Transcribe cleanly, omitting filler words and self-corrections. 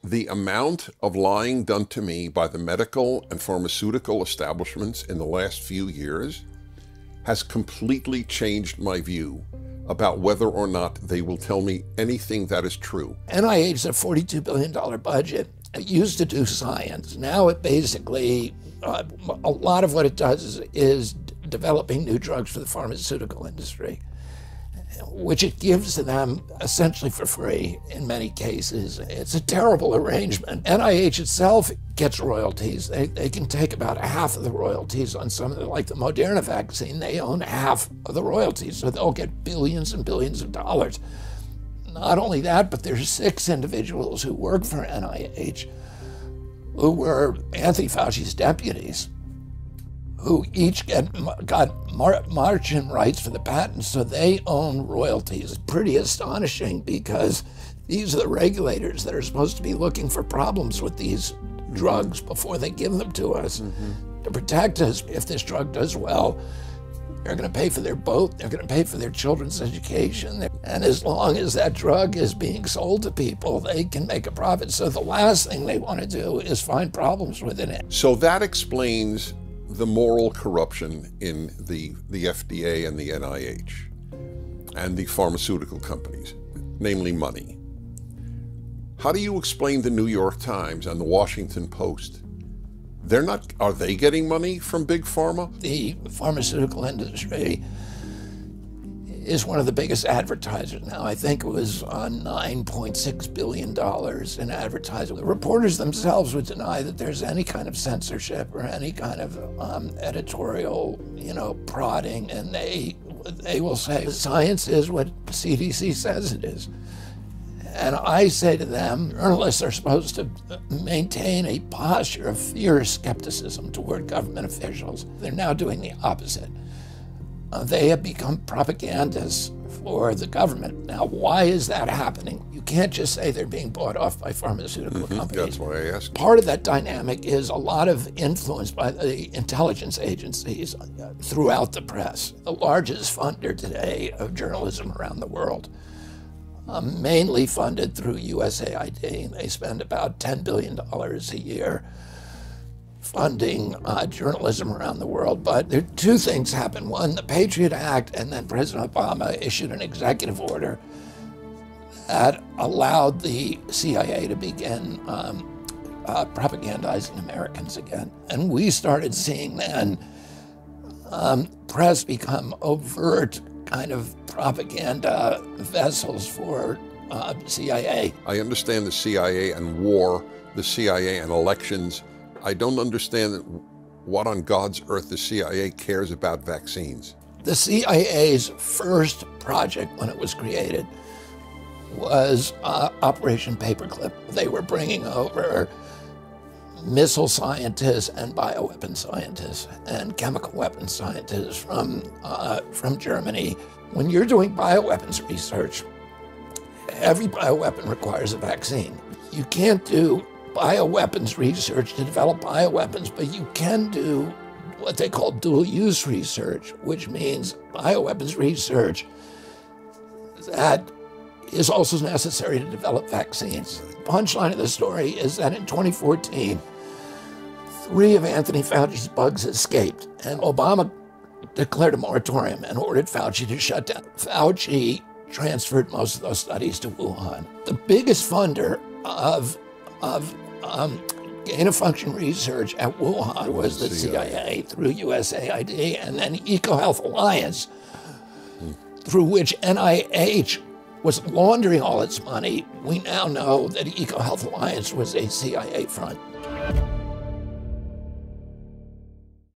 The amount of lying done to me by the medical and pharmaceutical establishments in the last few years has completely changed my view about whether or not they will tell me anything that is true. NIH is a $42 billion budget. It used to do science. Now it basically, a lot of what it does is developing new drugs for the pharmaceutical industry, which it gives to them essentially for free in many cases. It's a terrible arrangement. NIH itself gets royalties. They can take about half of the royalties on something like the Moderna vaccine. They own half of the royalties, so they'll get billions and billions of dollars. Not only that, but there's 6 individuals who work for NIH who were Anthony Fauci's deputies, who each got margin rights for the patents, so they own royalties. It's pretty astonishing because these are the regulators that are supposed to be looking for problems with these drugs before they give them to us to protect us. If this drug does well, they're going to pay for their boat, they're going to pay for their children's education, and as long as that drug is being sold to people, they can make a profit. So the last thing they want to do is find problems within it. So that explains the moral corruption in the FDA and the NIH and the pharmaceutical companies, namely money. How do you explain the New York Times and the Washington Post? Are they getting money from Big Pharma? The pharmaceutical industry is one of the biggest advertisers now. I think it was $9.6 billion in advertising. The reporters themselves would deny that there's any kind of censorship or any kind of editorial, prodding, and they will say science is what CDC says it is. And I say to them, journalists are supposed to maintain a posture of fierce skepticism toward government officials. They're now doing the opposite. They have become propagandists for the government. Now, why is that happening? You can't just say they're being bought off by pharmaceutical companies. That's why I asked. Part of that dynamic is a lot of influence by the intelligence agencies throughout the press. The largest funder today of journalism around the world, mainly funded through USAID. They spend about $10 billion a year funding journalism around the world. But there are 2 things happen. One, the Patriot Act, and then President Obama issued an executive order that allowed the CIA to begin propagandizing Americans again. And we started seeing then press become overt kind of propaganda vessels for CIA. I understand the CIA and war, the CIA and elections. I don't understand what on God's earth the CIA cares about vaccines. The CIA's first project when it was created was Operation Paperclip. They were bringing over missile scientists and bioweapon scientists and chemical weapons scientists from Germany. When you're doing bioweapons research, every bioweapon requires a vaccine. You can't do bioweapons research to develop bioweapons, but you can do what they call dual-use research, which means bioweapons research that is also necessary to develop vaccines. The punchline of the story is that in 2014, 3 of Anthony Fauci's bugs escaped, and Obama declared a moratorium and ordered Fauci to shut down. Fauci transferred most of those studies to Wuhan. The biggest funder of gain-of-function research at Wuhan was the CIA through USAID, and then EcoHealth Alliance, through which NIH was laundering all its money. We now know that EcoHealth Alliance was a CIA front.